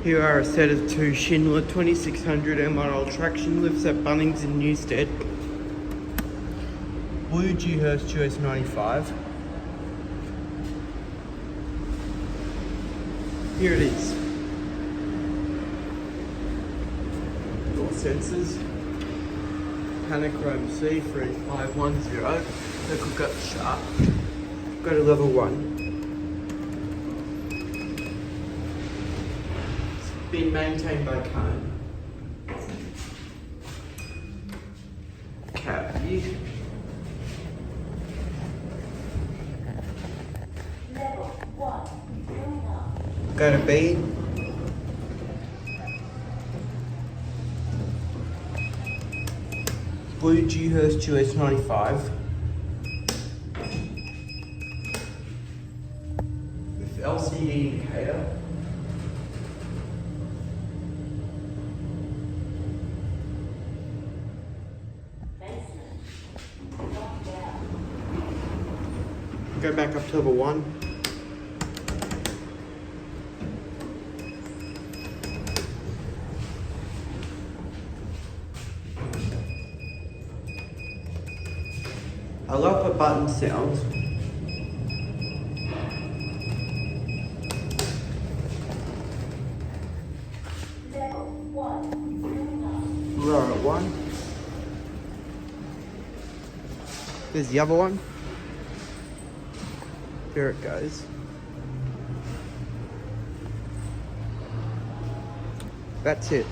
Here are a set of two Schindler 2600 MRL Traction lifts at Bunnings in Newstead. Blue Dewhurst US 95. Here it is. Door sensors. Panachrome C3510. The cook-up shaft. Go to level 1. It's been maintained by Chime. Cavity. Go to B. Blue Dewhurst US 95. With LCD indicator. Go back up to level 1. I love the button sounds. We're at 1. There's the other one. Here it goes. That's it.